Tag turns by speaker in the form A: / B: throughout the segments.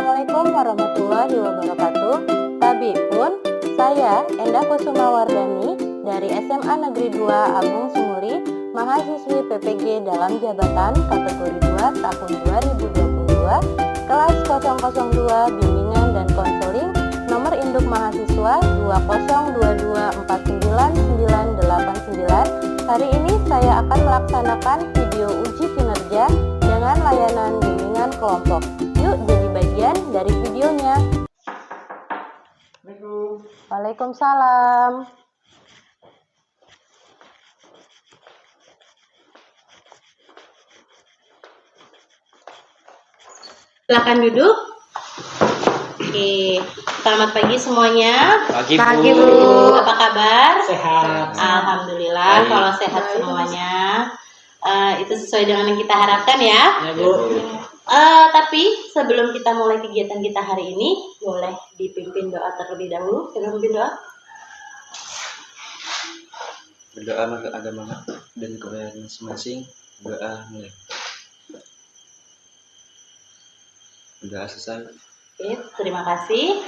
A: Assalamualaikum warahmatullahi wabarakatuh. Tabipun, saya Endah Kusumawardani dari SMA Negeri 2 Agung Sumuri, mahasiswi PPG dalam jabatan kategori 2 tahun 2022, kelas 002 Bimbingan dan Konseling, nomor induk mahasiswa 202499989. Hari ini saya akan melaksanakan video uji kinerja dengan layanan bimbingan kelompok. Yuk jadi bagian dari videonya. Waalaikumsalam.
B: Silakan duduk. Oke, selamat pagi semuanya.
C: Pagi,
B: Bu. Apa kabar?
C: Sehat.
B: Alhamdulillah.
C: Baik.
B: Kalau sehat semuanya, itu sesuai dengan yang kita harapkan ya.
C: Ya, Bu.
B: Tapi sebelum kita mulai kegiatan kita hari ini, boleh dipimpin doa terlebih dahulu. Kita pimpin doa.
C: Berdoa untuk agama dan kebayaan masing-masing. Doa mulai. Doa selesai.
B: Oke, terima kasih.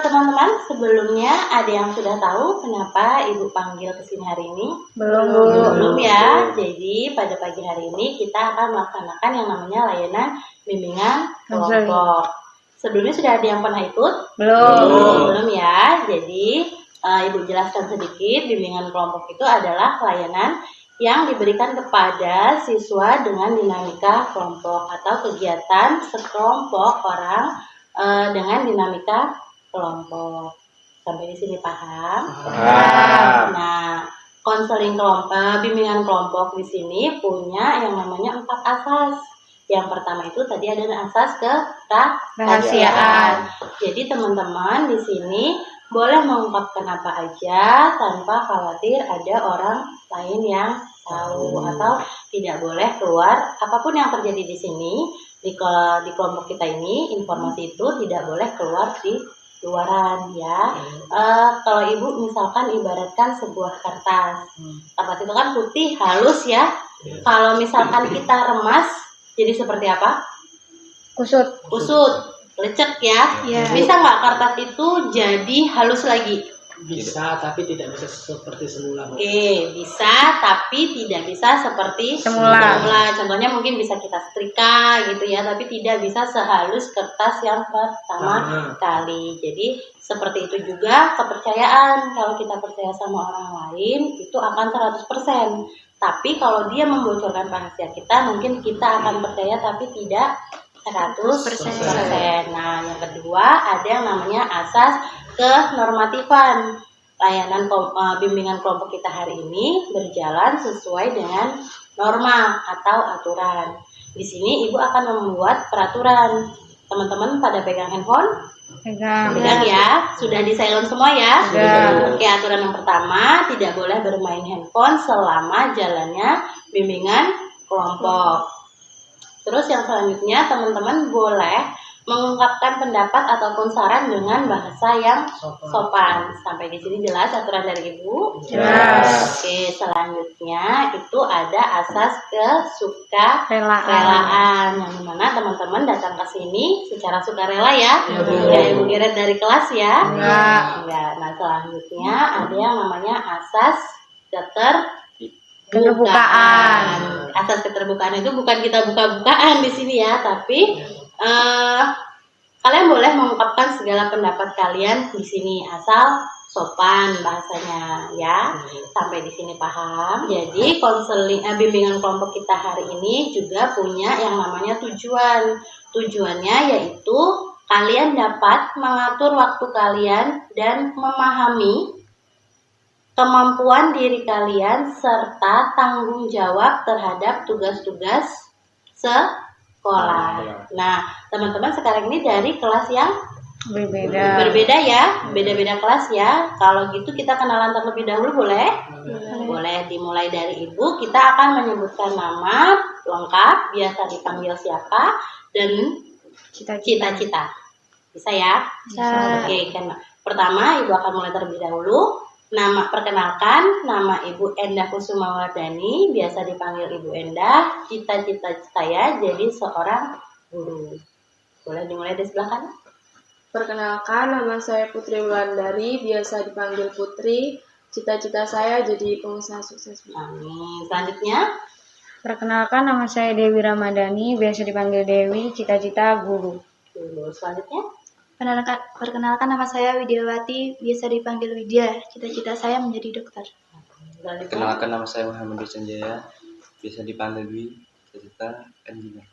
B: Teman-teman, sebelumnya ada yang sudah tahu kenapa Ibu panggil ke sini hari ini? Belum ya. Jadi pada pagi hari ini kita akan melaksanakan yang namanya layanan bimbingan kelompok. Sebelumnya sudah ada yang pernah ikut? Belum ya. Jadi Ibu jelaskan sedikit, bimbingan kelompok itu adalah layanan yang diberikan kepada siswa dengan dinamika kelompok atau kegiatan sekelompok orang dengan dinamika kelompok. Sampai di sini paham?
C: Paham.
B: Nah, konseling kelompok, bimbingan kelompok di sini punya yang namanya 4 asas. Yang pertama itu tadi ada asas kerahasiaan. Jadi teman-teman di sini boleh mengungkapkan apa aja tanpa khawatir ada orang lain yang tahu, atau tidak boleh keluar apapun yang terjadi di sini di kelompok kita ini, informasi itu tidak boleh keluar di luaran ya. Kalau Ibu misalkan ibaratkan sebuah kertas itu kan putih halus ya. Kalau misalkan kita remas jadi seperti apa? Kusut, lecek ya. Bisa nggak kertas itu jadi halus lagi?
D: Bisa, tapi tidak bisa seperti semula.
B: Oke, bisa tapi tidak bisa seperti semula. Contohnya mungkin bisa kita setrika gitu ya, tapi tidak bisa sehalus kertas yang pertama kali. Jadi seperti itu juga kepercayaan. Kalau kita percaya sama orang lain itu akan 100%. Tapi kalau dia membocorkan rahasia kita, mungkin kita akan percaya tapi tidak 100%. Nah, yang kedua ada yang namanya asas kenormatifan. Layanan bimbingan kelompok kita hari ini berjalan sesuai dengan norma atau aturan. Di sini Ibu akan membuat peraturan. Teman-teman pada pegang handphone? Pegang ya. Sudah di silent semua ya? Oke, aturan yang pertama, tidak boleh bermain handphone selama jalannya bimbingan kelompok. Terus yang selanjutnya teman-teman boleh mengungkapkan pendapat ataupun saran dengan bahasa yang sopan. Sampai di sini jelas aturan dari Ibu?
A: Jelas.
B: Oke, selanjutnya itu ada asas kesukarelaan, yang dimana teman-teman datang ke sini secara sukarela ya. Ibu kira dari kelas ya? Enggak. Nah, selanjutnya ada yang namanya asas keterbukaan. Asas keterbukaan itu bukan kita buka-bukaan di sini ya, tapi kalian boleh mengungkapkan segala pendapat kalian di sini asal sopan bahasanya ya. Sampai di sini paham. Jadi bimbingan kelompok kita hari ini juga punya yang namanya tujuan. Tujuannya yaitu kalian dapat mengatur waktu kalian dan memahami kemampuan diri kalian serta tanggung jawab terhadap tugas-tugas sekolah. Nah, teman-teman sekarang ini dari kelas yang berbeda ya, beda-beda kelas ya. Kalau gitu kita kenalan terlebih dahulu boleh? Boleh dimulai dari Ibu. Kita akan menyebutkan nama lengkap, biasa dipanggil siapa, dan cita-cita. Bisa ya? Bisa. Oke, pertama Ibu akan mulai terlebih dahulu. Perkenalkan, nama Ibu Endah Kusumawardani, biasa dipanggil Ibu Endah. Cita-cita saya jadi seorang guru. Boleh dimulai dari sebelah kanan.
E: Perkenalkan, nama saya Putri Wulandari, biasa dipanggil Putri. Cita-cita saya jadi pengusaha sukses.
B: Amin. Selanjutnya,
F: Perkenalkan, nama saya Dewi Ramadhani, biasa dipanggil Dewi, cita-cita guru.
B: dulu. Selanjutnya,
G: Perkenalkan, nama saya Widyawati, biasa dipanggil Widya. Cita-cita saya menjadi dokter.
B: selanjutnya,
C: Kenalkan, nama saya Muhammad Sanjaya, biasa dipanggil Dwi, cita-cita engineer.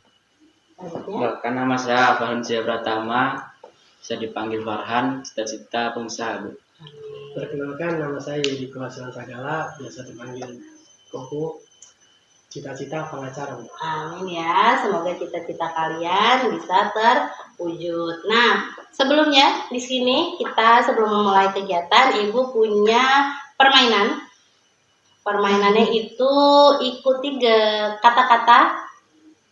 B: selanjutnya,
H: Perkenalkan, nama saya Farhan Zia Pratama, bisa dipanggil Farhan, cita-cita pengusaha, Bu.
D: Perkenalkan, nama saya Yudhiko Hasan Sagala, biasa dipanggil Koko. Cita-cita pengacara, Bu.
B: amin ya. Semoga cita-cita kalian bisa terwujud. Nah, sebelumnya di sini kita sebelum memulai kegiatan, Ibu punya permainan. Permainannya itu ikuti kata-kata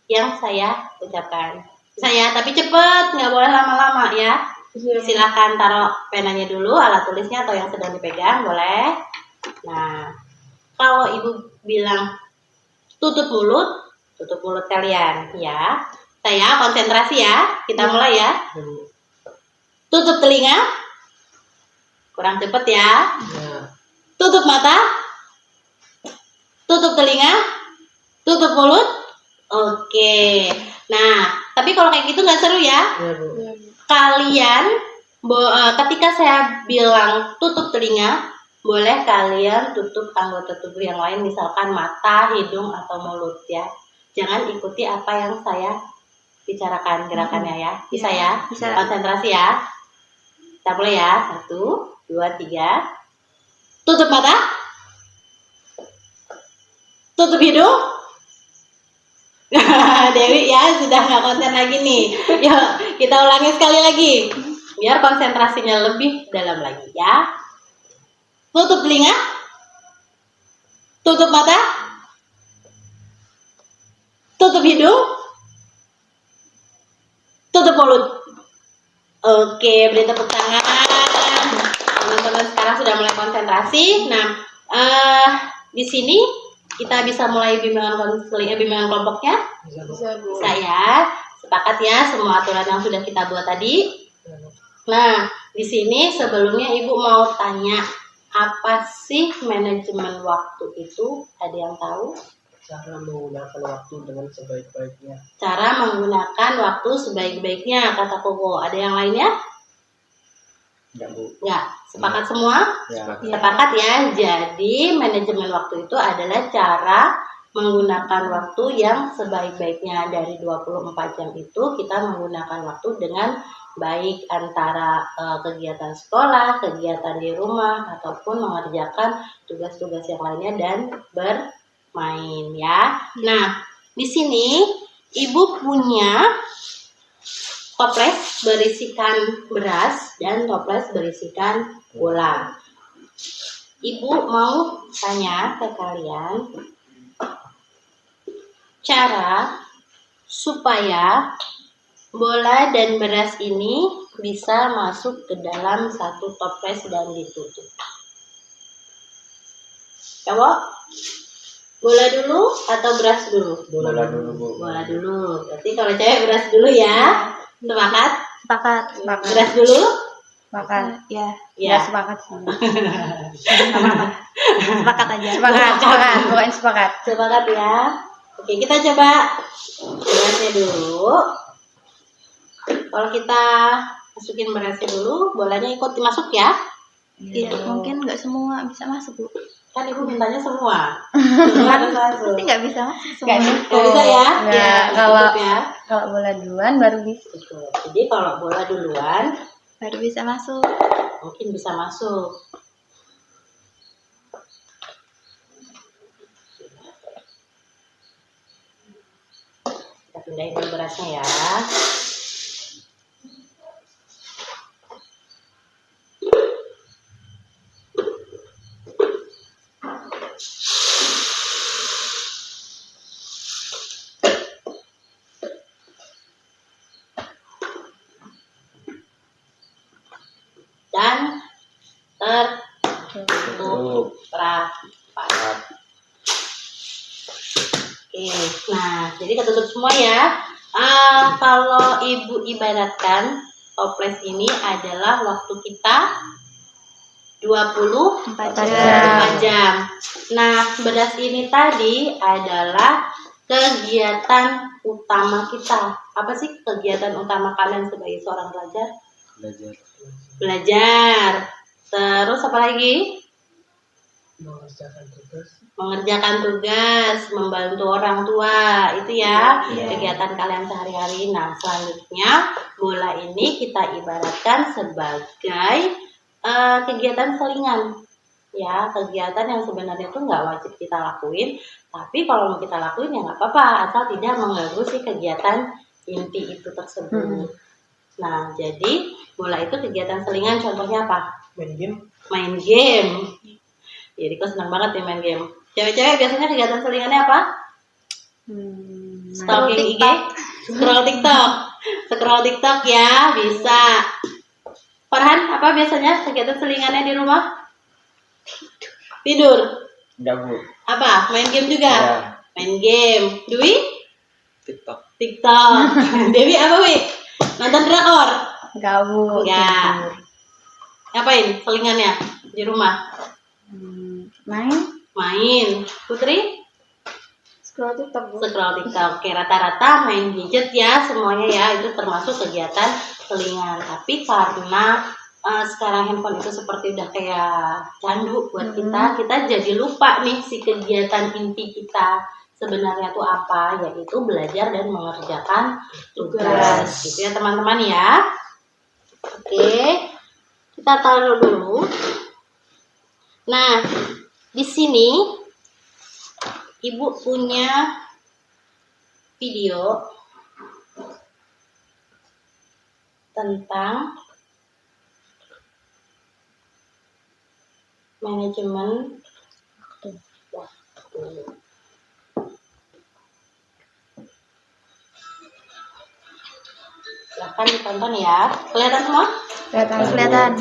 B: yang saya ucapkan. Bisa ya, tapi cepet, nggak boleh lama-lama ya. Silahkan taruh penanya dulu, alat tulisnya atau yang sedang dipegang, boleh. Nah, kalau Ibu bilang tutup mulut kalian ya. Saya konsentrasi ya. Kita mulai ya. Tutup telinga. Kurang cepet ya.
D: Ya,
B: Tutup mata. Tutup telinga. Tutup mulut. Oke. Nah, tapi kalau kayak gitu nggak seru ya.
D: ya Bu.
B: Kalian ketika saya bilang tutup telinga, boleh kalian tutup anggota tubuh yang lain, misalkan mata, hidung, atau mulut ya. Jangan ikuti apa yang saya bicarakan gerakannya ya. Bisa ya?
G: Bisa.
B: Konsentrasi ya. Kita mulai ya. 1, 2, 3. Tutup mata. Tutup hidung. Dewi ya sudah nggak konsen lagi nih. Yuk kita ulangi sekali lagi. Biar konsentrasinya lebih dalam lagi ya. Tutup telinga. Tutup mata. Tutup hidung. Tutup mulut. Oke, beri tepuk tangan. Teman-teman sekarang sudah mulai konsentrasi. Nah, di sini kita bisa mulai bimbingan kelompoknya.
E: Bisa, Bu.
B: Bisa ya. Sepakat ya semua aturan yang sudah kita buat tadi. Nah, di sini sebelumnya Ibu mau tanya, apa sih manajemen waktu itu? Ada yang tahu?
D: Cara menggunakan waktu dengan sebaik-baiknya.
B: Cara menggunakan waktu sebaik-baiknya, kata Koko. Ada yang lainnya?
H: Enggak, Bu.
B: Enggak. Sepakat semua?
H: Ya.
B: Sepakat ya. Jadi manajemen waktu itu adalah cara menggunakan waktu yang sebaik-baiknya. Dari 24 jam itu kita menggunakan waktu dengan baik, antara kegiatan sekolah, kegiatan di rumah, ataupun mengerjakan tugas-tugas yang lainnya dan bermain ya. Nah, di sini Ibu punya toples berisikan beras dan toples berisikan bola. Ibu mau tanya ke kalian cara supaya bola dan beras ini bisa masuk ke dalam satu toples dan ditutup. Coba bola dulu atau beras dulu?
H: Bola dulu, Bu.
B: Bola dulu. Berarti kalau cewek beras dulu ya. Sepakat?
G: Sepakat.
B: Beras dulu?
F: Sepakat.
G: Ya,
F: Ya,
B: Ya.
F: sepakat sih.
G: sepakat aja.
F: Sepakat. Pokoknya sepakat.
B: Sepakat ya. Oke, kita coba berasnya dulu. Kalau kita masukin berasnya dulu, bolanya ikut masuk ya.
G: Tidak, mungkin nggak semua bisa masuk, Bu.
B: Kan Ibu mintanya semua. Semua harus masuk.
G: Pasti nggak bisa masuk
F: Nggak
G: semua.
F: cukup.
B: Nggak bisa ya?
F: Nggak.
B: Ya,
F: Kalau
B: cukup ya.
F: kalau bola duluan baru bisa.
B: Cukup. Jadi kalau bola duluan,
G: Baru bisa masuk.
B: mungkin bisa masuk. Kita pindahin dulu berasnya ya. Dan tertutup rapat. Oke, nah jadi ketutup semua ya. Kalau ibu ibaratkan toples ini adalah waktu kita 24 jam. Nah, beras ini tadi adalah kegiatan utama kita. Apa sih kegiatan utama kalian sebagai seorang pelajar? Belajar. Terus apa lagi? Mengerjakan tugas, membantu orang tua, itu ya kegiatan kalian sehari-hari. Nah, selanjutnya bola ini kita ibaratkan sebagai kegiatan selingan, ya, kegiatan yang sebenarnya itu nggak wajib kita lakuin, tapi kalau mau kita lakuin ya nggak apa-apa, asal tidak mengganggu si kegiatan inti itu tersebut. Nah, jadi bola itu kegiatan selingan, contohnya apa?
D: Main game.
B: Main game. Jadi kok senang banget ya main game. Cewek-cewek biasanya kegiatan selingannya apa? Stalking IG, scroll TikTok. Scroll TikTok ya, bisa. Farhan, apa biasanya kegiatan selingannya di rumah? Tidur.
H: Enggak, Bu.
B: Apa? Main game juga?
H: Ya.
B: Main game. Dwi?
C: TikTok.
B: Dewi apa, Wi? Nonton drakor?
F: Enggak, Bu.
B: Enggak. Ngapain selingannya di rumah? Main. Putri?
E: Scroll TikTok, Bu.
B: Scroll TikTok. Oke, rata-rata main gadget ya semuanya ya, itu termasuk kegiatan selingan. Tapi karena sekarang handphone itu seperti udah kayak candu buat kita jadi lupa nih si kegiatan inti kita sebenarnya tuh apa, yaitu belajar dan mengerjakan tugas. Gitu ya teman-teman ya. Oke, kita taruh dulu. Nah, di sini Ibu punya video tentang manajemen waktu. Silahkan ditonton ya. Kelihatan semua?
G: Kelihatan.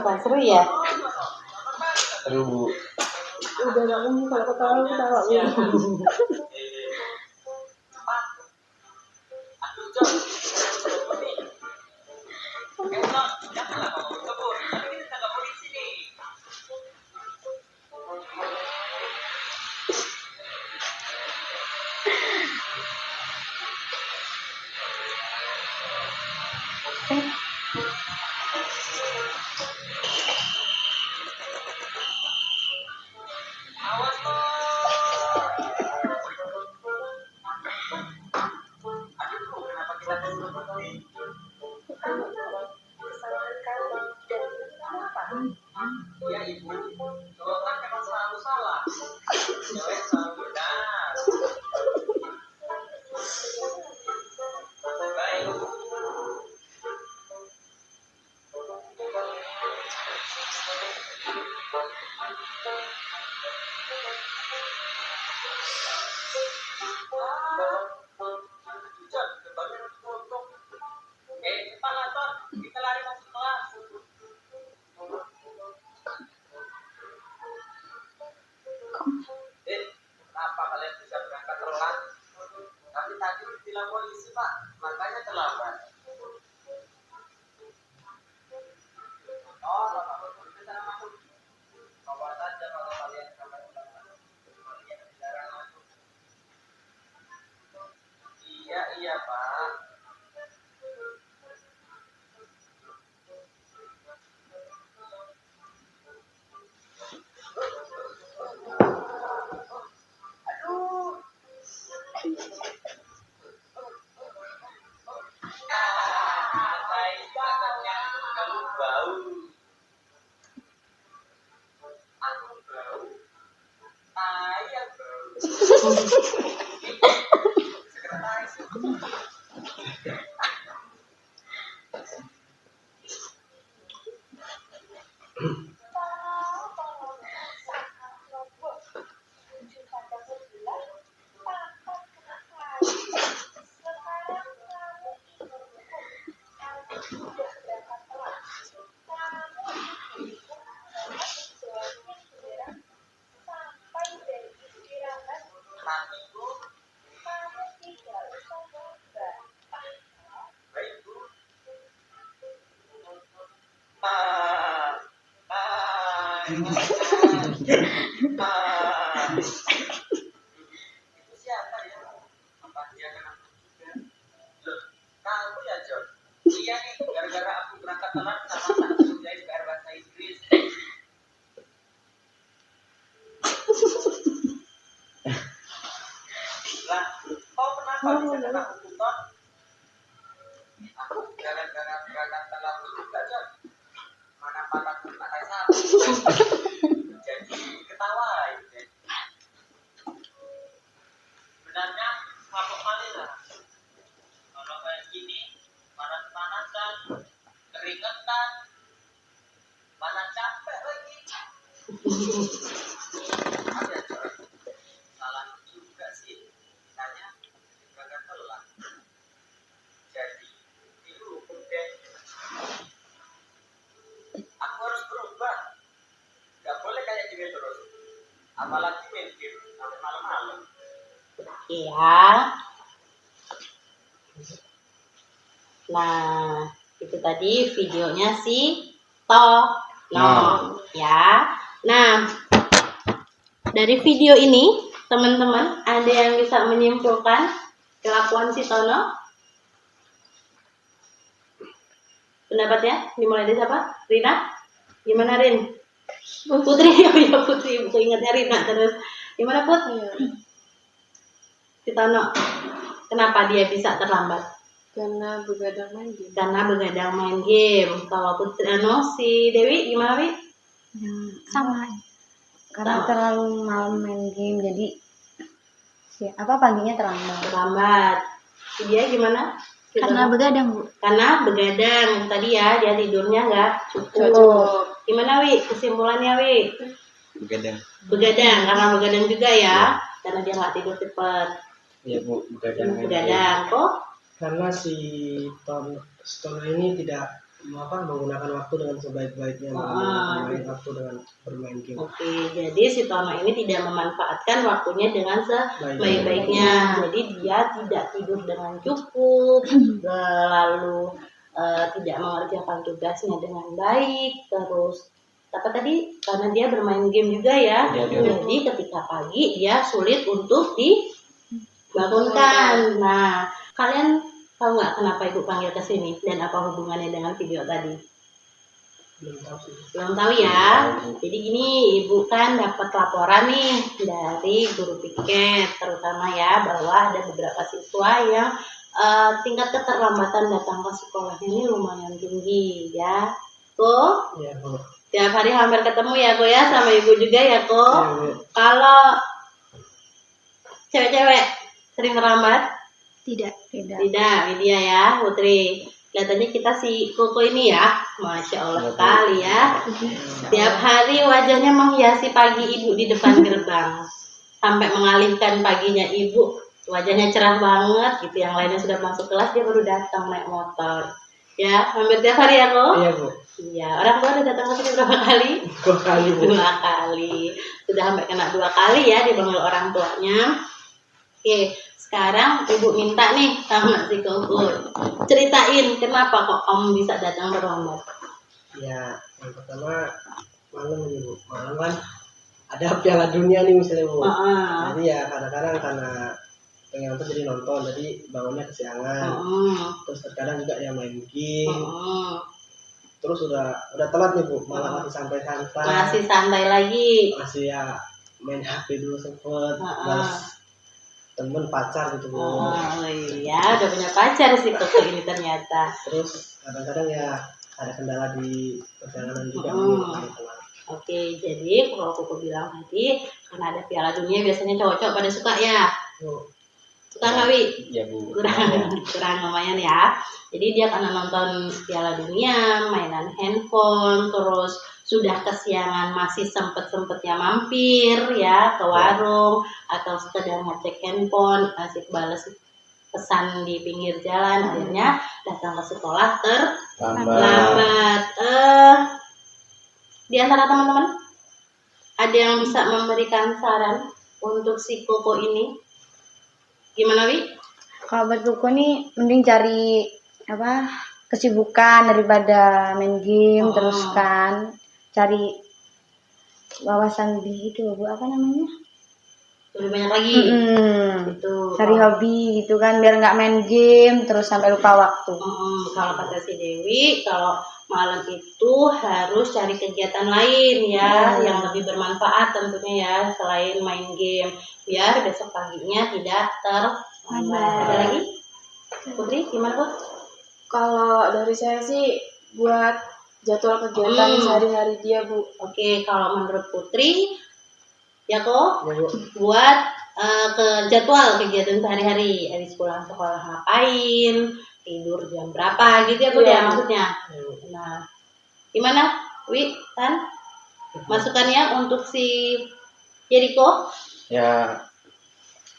B: Wah, seru ya?
H: Seru, Bu.
E: Udah gak mungkin kalau ketawa Bu.
I: Siapa ya? Apa dia kenal juga? Loh, kamu ya John? Iya nih, gara-gara aku berangkat telat sama tak sudahin PR bahasa Inggris. Lah, kau kenapa bisa kena hukum Ton? Aku gara-gara berangkat telat juga John. Mana patah pakai satu. Jadi ketawain deh. Sebenarnya kapok kali lah. Kalau kayak gini, panas-panasan, keringetan, mana capek lagi. Ada John, salah juga sih. Tanya agak telat. Jadi dihukum deh. Aku harus berubah. Gak boleh kayak gini terus. Apalagi main game sampai malam-malam.
B: Iya. Nah, itu tadi videonya si Tono, ya. Nah, dari video ini, teman-teman, ada yang bisa menyimpulkan kelakuan si Tono? Pendapatnya dimulai dari siapa? Rina? Gimana Rin? Putri, oh ya Putri, buku ingatnya Rina terus. Gimana Put? Si Tono, kenapa dia bisa terlambat?
E: Karena begadang main game.
B: Karena begadang main game. Kalau Putri, si Dewi gimana Wi?
F: Sama. Karena
B: Sama.
F: terlalu malam main game, jadi paginya terlambat.
B: Terlambat. Si dia gimana? Si
G: Karena
B: Tono?
G: begadang, Bu.
B: Karena begadang tadi ya, dia tidurnya nggak cukup. Gimana Wi? Kesimpulannya Wi?
C: Begadang.
B: Begadang, karena begadang juga ya, karena dia nggak tidur cepat.
C: Iya Bu, begadang.
B: Begadang kok?
D: Karena si Tono ini tidak menggunakan waktu dengan sebaik-baiknya, bermain waktu dengan bermain game.
B: Oke, jadi si Tono ini tidak memanfaatkan waktunya dengan sebaik-baiknya. Jadi dia tidak tidur dengan cukup, lalu tidak mengerjakan tugasnya dengan baik, terus apa tadi? Karena dia bermain game juga ya. Jadi ketika pagi dia sulit untuk dibangunkan. Nah, kalian tahu nggak kenapa ibu panggil ke sini dan apa hubungannya dengan video tadi?
D: Belum tahu sih.
B: Belum tahu ya. Jadi gini, ibu kan dapat laporan nih dari guru piket, terutama ya bahwa ada beberapa siswa yang tingkat keterlambatan datang ke sekolahnya ini lumayan tinggi ya. Kok?
D: Iya, Bu.
B: Tiap hari hampir ketemu ya kok ya, sama ibu juga ya kok.
D: Iya, Bu.
B: Kalau cewek-cewek sering terlambat?
G: Tidak.
B: Tidak, dia ya Putri. Kelihatannya kita si Koko ini ya, Masya Allah sekali ya. Tiap hari wajahnya menghiasi pagi ibu di depan gerbang. Sampai mengalihkan paginya ibu, wajahnya cerah banget gitu. Yang lainnya sudah masuk kelas, dia baru datang naik motor. Ya, hampir tiap hari ya kok?
D: Iya, Bu.
B: Iya, orang tua udah datang ke sini berapa kali?
D: 2 kali, Bu.
B: 2 kali. Sudah sampai kena 2 kali ya dipanggil orang tuanya. Oke, sekarang ibu minta nih sama si Koko, ceritain kenapa kok kamu bisa datang terlambat.
D: Ya, yang pertama malam ini, Bu. Malam kan ada Piala Dunia nih misalnya, Bu. Jadi ya kadang-kadang karena pengen nonton jadi nonton, jadi bangunnya kesiangan. Terus terkadang juga ya main game. Terus udah telat nih, Bu. Malah masih santai-santai.
B: Masih santai lagi.
D: Masih ya main HP dulu sempet. Balas temen pacar gitu, Bu.
B: Oh iya, udah punya pacar sih Koko ini ternyata.
D: Terus kadang-kadang ya ada kendala di perjalanan juga.
B: Oke, jadi kalau Kuku bilang tadi karena ada Piala Dunia biasanya cowok-cowok pada suka ya. Suka nggak, Wi?
H: Ya Bu.
B: Kurang lumayan ya. Jadi dia karena nonton Piala Dunia, mainan handphone, terus sudah kesiangan masih sempet-sempetnya mampir ya ke warung atau sekedar ngecek handphone, asik bales pesan di pinggir jalan, akhirnya datang ke sekolah terlambat. Di antara teman-teman ada yang bisa memberikan saran untuk si Koko ini? Gimana, Wi?
F: Kalau buat Koko nih mending cari kesibukan daripada main game terus kan, cari wawasan lebih itu Bu, apa namanya?
B: Lebih banyak lagi. Gitu.
F: Cari hobi gitu kan biar nggak main game terus sampai lupa waktu.
B: Kalau kata si Dewi, kalau malam itu harus cari kegiatan lain ya, yang lebih bermanfaat tentunya ya, selain main game, biar besok paginya tidak terlambat. Ada lagi? Putri, gimana Bu?
E: Kalau dari saya sih buat jadwal kegiatan sehari-hari dia Bu.
B: Oke, kalau menurut Putri, ya kok buat ke jadwal kegiatan sehari-hari, habis pulang sekolah ngapain, tidur jam berapa gitu ya Bu ya maksudnya. Nah, gimana Wi, Tan? Masukannya untuk si Jericho?
H: Ya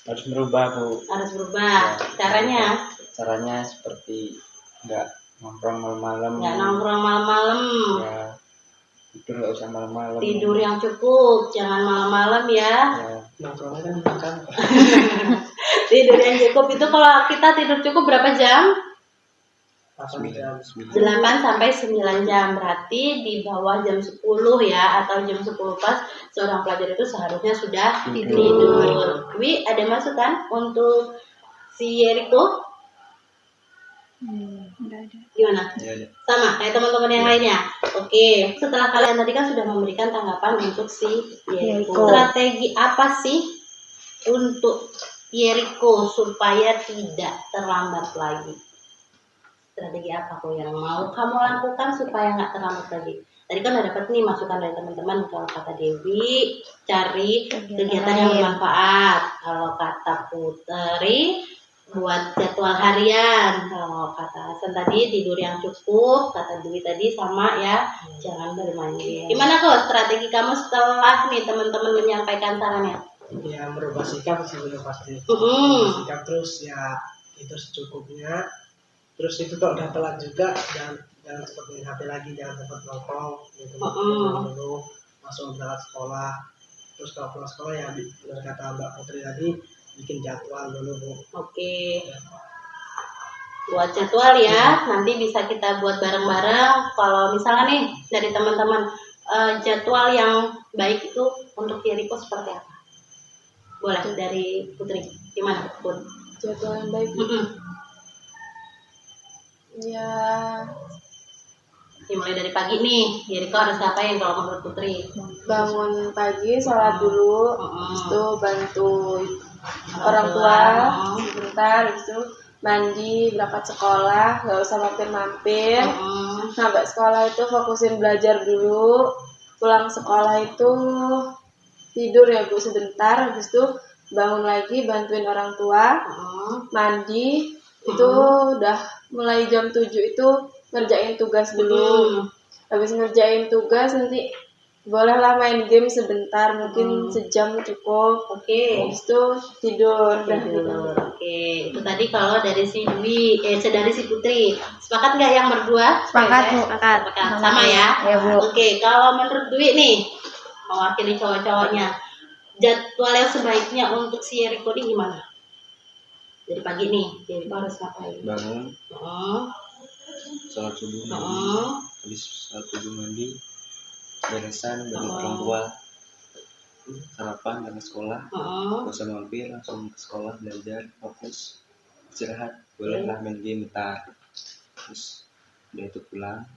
H: harus berubah Bu.
B: Harus berubah. Caranya?
H: Caranya seperti nggak nongkrong malam-malam.
B: Nggak nongkrong malam-malam.
H: Ya, tidur nggak usah malam-malam.
B: Tidur yang cukup, jangan malam-malam ya.
D: Nongkrongnya kan
B: Tidur yang cukup itu kalau kita tidur cukup berapa jam?
D: 8 jam.
B: 8 sampai 9 jam, berarti di bawah jam 10 ya, atau jam 10 pas seorang pelajar itu seharusnya sudah tidur. Wi, ada masukan untuk si Yeriko? Gimana? Sama kayak teman-teman yang lainnya. Oke, setelah kalian tadi kan sudah memberikan tanggapan untuk si Yeriko. Strategi apa sih untuk Yeriko supaya tidak terlambat lagi? Strategi apa kok yang mau kamu lakukan supaya nggak terlambat lagi? Tadi kan udah dapat nih masukan dari teman-teman. Kalau kata Dewi, cari kegiatan yang bermanfaat. Kalau kata Putri, buat jadwal harian. Kalau kata Hasan tadi, tidur yang cukup. Kata Dewi tadi sama ya, jangan bermain game. Gimana kok strategi kamu setelah nih teman-teman menyampaikan sarannya?
D: Ya merubah sikap sih udah pasti. Sikap terus ya itu secukupnya. Terus itu kalau udah telat juga jangan cepat main HP lagi, jangan cepat nongkrong gitu. Dulu langsung berangkat sekolah. Terus kalau pulang sekolah ya benar kata Mbak Putri tadi, bikin jadwal dulu Bu.
B: Oke. Buat jadwal ya, nanti bisa kita buat bareng-bareng. Kalau misalnya nih dari teman-teman jadwal yang baik itu untuk Yeriko seperti apa? Boleh dari Putri, gimana Put?
E: Jadwal yang baik. Ya,
B: mulai dari pagi nih, Yeriko harus ngapain kalau menurut Putri?
E: Bangun pagi, sholat dulu, habis itu bantu orang tua sebentar, habis itu mandi, berangkat sekolah, nggak usah mampir-mampir. Sampai sekolah itu fokusin belajar dulu, pulang sekolah itu tidur ya Bu sebentar, habis itu bangun lagi bantuin orang tua, mandi, itu udah mulai jam 7 itu ngerjain tugas dulu. Habis ngerjain tugas nanti bolehlah main game sebentar, mungkin sejam cukup. Habis itu tidur.
B: Oke, itu tadi kalau dari si Dwi, dari si Putri. Sepakat nggak yang berdua?
F: Sepakat.
B: Sama ya?
F: Ya Bu.
B: Oke, kalau menurut Dwi nih, mewakili cowok-cowoknya, jadwal yang sebaiknya untuk si Yeriko ini gimana? Dari pagi nih, Yeriko harus ngapain?
C: Bangun, sholat subuh mandi, habis sholat subuh mandi, beresan dari orang tua, sarapan, berangkat sekolah, gak usah mampir, langsung ke sekolah belajar, fokus, istirahat, bolehlah main game bentar, terus udah itu pulang,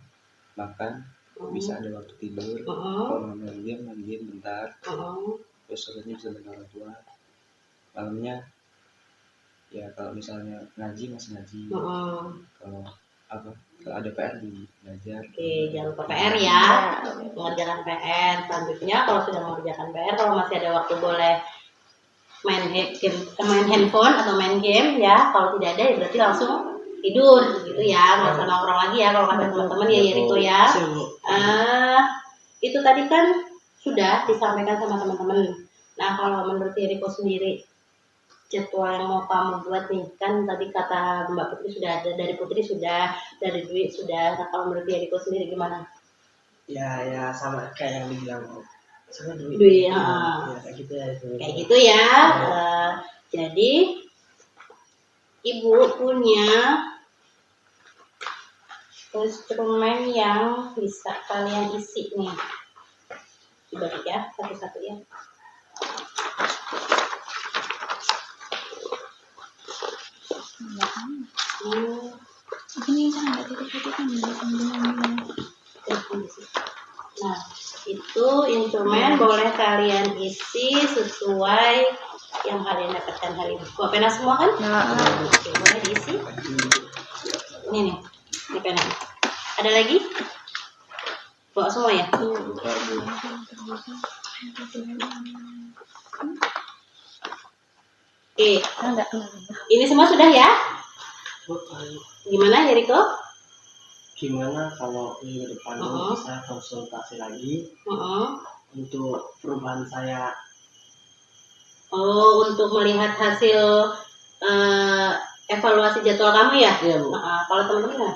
C: makan, bisa ada waktu tidur, kalau mau main game bentar, terus sorenya bisa dengan orang tua, malamnya ya kalau misalnya ngaji masih ngaji, kalau Kalau ada PR belajar.
B: Oke, jangan lupa PR ya. Mengerjakan PR. Selanjutnya kalau sudah mengerjakan PR, kalau masih ada waktu boleh main handphone atau main game ya. Kalau tidak ada ya berarti langsung tidur gitu ya. Nggak usah nongkrong lagi ya kalau kata teman-teman ya Yeriko ya. Itu tadi kan sudah disampaikan sama teman-teman. Nah, kalau menurut Yeriko sendiri, jadwal yang mau kamu buat nih, kan tadi kata Mbak Putri sudah ada, dari Putri sudah, dari Dwi sudah. Nah, kalau menurut Yeriko sendiri gimana?
D: Ya sama kayak yang dibilang sama
B: Dwi ya,
D: kayak gitu ya.
B: Kayak gitu ya. Jadi Ibu punya instrumen yang bisa kalian isi nih. Dibagi ya, satu-satu ya.
G: Ini kan ada titik-titik kan di
B: Nah, itu instrumen boleh kalian isi sesuai yang kalian dapatkan hari ini. Bawa pena semua kan? Oke, boleh diisi. Ini nih, ini pena. Ada lagi? Bawa semua ya? Oke, ini semua sudah ya? Gimana Yeriko?
D: Gimana kalau minggu depan saya konsultasi lagi untuk perubahan saya?
B: Oh, untuk melihat hasil evaluasi jadwal kamu ya?
D: Iya, Bu.
B: Kalau teman-teman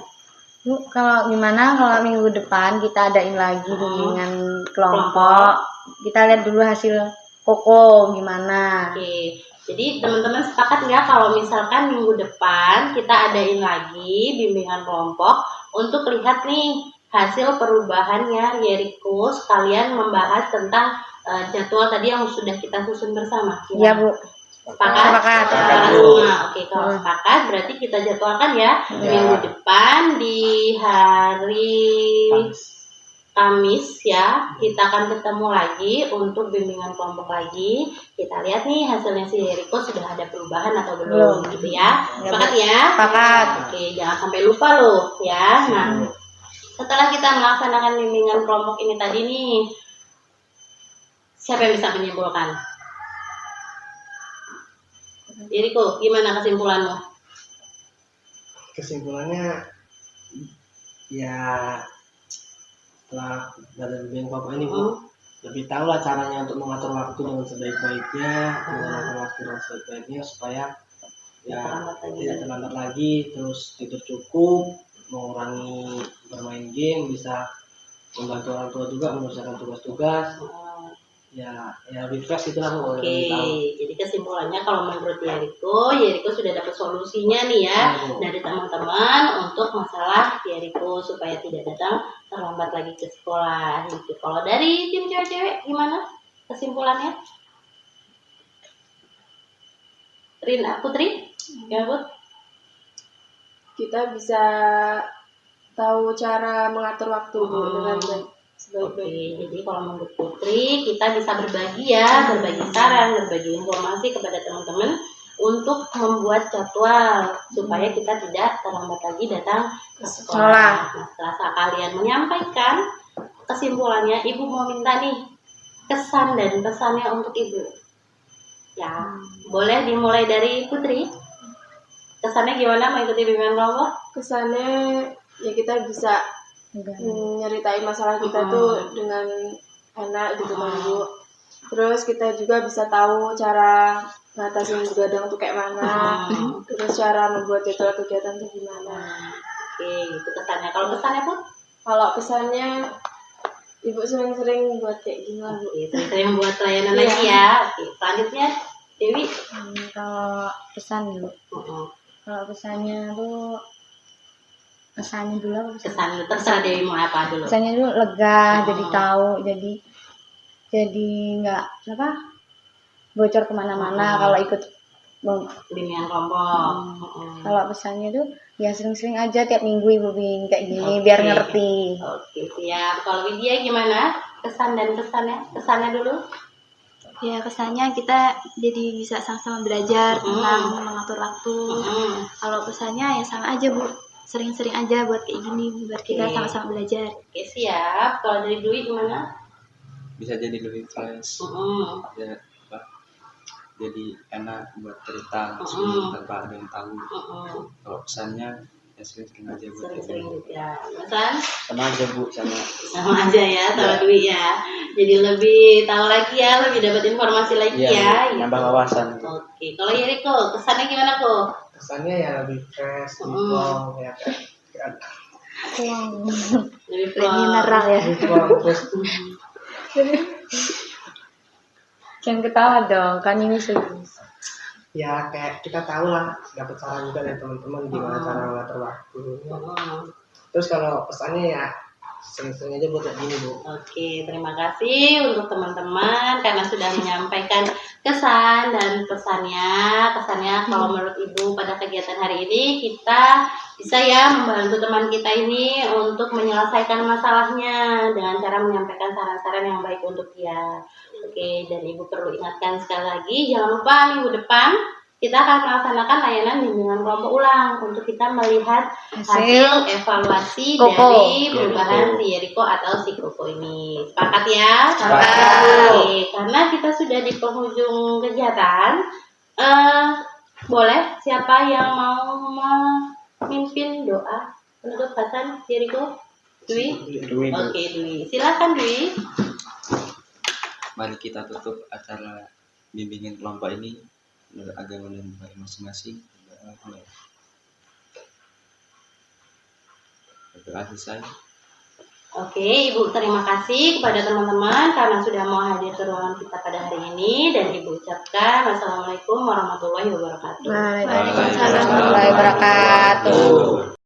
F: Bu, kalau gimana kalau minggu depan kita adain lagi bimbingan kelompok. Kita lihat dulu hasil Koko gimana.
B: Oke. Jadi teman-teman sepakat nggak kalau misalkan minggu depan kita adain lagi bimbingan kelompok untuk lihat nih hasil perubahannya Yeriko, sekalian membahas tentang jadwal tadi yang sudah kita susun bersama.
F: Iya, Bu.
B: Sepakat? Nah, oke, kalau sepakat berarti kita jadwalkan ya minggu depan di hari Kamis ya, kita akan ketemu lagi untuk bimbingan kelompok lagi. Kita lihat nih hasilnya si Yeriko sudah ada perubahan atau belum gitu ya. Sepakat ya?
F: Sepakat.
B: Oke, jangan sampai lupa loh ya. Nah, setelah kita melaksanakan bimbingan kelompok ini tadi nih, siapa yang bisa menyimpulkan? Yeriko, gimana kesimpulanmu?
D: Kesimpulannya ya setelah dari bimbingan kelompok ini Bu, lebih tahu lah caranya untuk mengatur waktu dengan sebaik-baiknya, menggunakan waktu dengan sebaik-baiknya supaya ya tidak terlambat lagi, terus tidur cukup, mengurangi bermain game, bisa membantu orang tua juga mengerjakan tugas-tugas. Ya refresh itulah Bu.
B: Oke, jadi kesimpulannya kalau menurut Yeriko sudah dapat solusinya nih ya dari teman-teman untuk masalah Yeriko supaya tidak datang terlambat lagi ke sekolah gitu. Kalau dari tim cewek-cewek gimana kesimpulannya? Rina, Putri? Ya, Put?
E: Kita bisa tahu cara mengatur waktu Bu dengan baik.
B: Oke, jadi kalau menurut Putri kita bisa berbagi saran, berbagi informasi kepada teman-teman untuk membuat jadwal supaya kita tidak terlambat lagi datang ke sekolah. Nah, setelah kalian menyampaikan kesimpulannya, Ibu mau minta nih kesan dan pesannya untuk Ibu. Ya, boleh dimulai dari Putri. Kesannya gimana mengikuti bimbingan kelompok?
E: Kesannya ya kita bisa nyeritain masalah kita tuh dengan enak gitu kan Bu. Terus kita juga bisa tahu cara ngatasin begadang tuh kayak mana. Terus cara membuat jadwal kegiatan tuh gimana.
B: Oke, itu kesannya. Kalau kesannya Put?
E: Kalau kesannya Ibu sering-sering buat kayak gimana Bu?
B: Oke, sering-sering buat pelayanan lagi ya. Oke, selanjutnya Dewi.
F: Kalau pesan dulu. Kalau pesannya tuh kesannya dulu apa?
B: Kesannya terserah Dewi mau apa dulu.
F: Kesannya dulu lega, jadi tahu, jadi nggak bocor kemana-mana kalau ikut
B: bimbingan kelompok.
F: Kalau pesannya tuh ya sering-sering aja tiap minggu Ibu bimbing kayak gini biar ngerti.
B: Oke, siap. Kalau Widya gimana? Kesan dan kesannya? Kesannya dulu.
G: Ya, kesannya kita jadi bisa sama-sama belajar tentang mengatur waktu. Kalau pesannya ya sama aja Bu. sering-sering aja buat kayak gini biar kita
B: Oke.
G: sama-sama belajar.
B: Oke, siap. Kalau dari Dwi gimana?
C: Bisa jadi lebih fresh. Ya, apa, jadi enak buat cerita langsung tanpa ada yang tahu. Kalau pesannya ya sering-sering aja buat
B: Sering-sering
C: ibu.
B: juga. Masan?
H: Sama aja Bu, sama
B: Sama aja ya, sama Dwi ya. Jadi lebih tahu lagi ya, lebih dapat informasi lagi ya. Gitu.
H: nambah wawasan.
B: Oke, kalau Yeriko, kesannya gimana kok?
D: Kesannya ya lebih fresh, lebih plong, ya kan.
B: Lebih
F: mineral ya.
D: Lebih plong, terus
F: Jangan ketawa dong, kan ini serius.
D: ya kayak kita tahu lah, dapat saran juga dari teman-teman gimana cara mengatur waktu. Terus kalau pesannya ya sering-sering aja buat kayak gini, Bu.
B: Oke, terima kasih untuk teman-teman karena sudah menyampaikan kesan dan pesannya kalau menurut Ibu pada kegiatan hari ini kita bisa ya membantu teman kita ini untuk menyelesaikan masalahnya dengan cara menyampaikan saran-saran yang baik untuk dia. Oke, dan Ibu perlu ingatkan sekali lagi, jangan lupa minggu depan kita akan melaksanakan layanan bimbingan kelompok ulang untuk kita melihat hasil evaluasi
F: Koko.
B: dari perubahan si Yeriko atau si Koko ini. Sepakat ya?
F: Sepakat.
B: Oke, karena kita sudah di penghujung kegiatan, boleh siapa yang mau memimpin doa penutup Hasan, Yeriko? Dwi?
H: Dwi, Bu.
B: Oke, Dwi. Silakan Dwi.
C: Mari kita tutup acara bimbingan kelompok ini menurut agama dan budaya masing-masing. Berdoa selesai.
B: Oke, Ibu terima kasih kepada teman-teman karena sudah mau hadir ke ruangan kita pada hari ini dan Ibu ucapkan Wassalamualaikum warahmatullahi wabarakatuh.
F: Waalaikumsalam warahmatullahi wabarakatuh.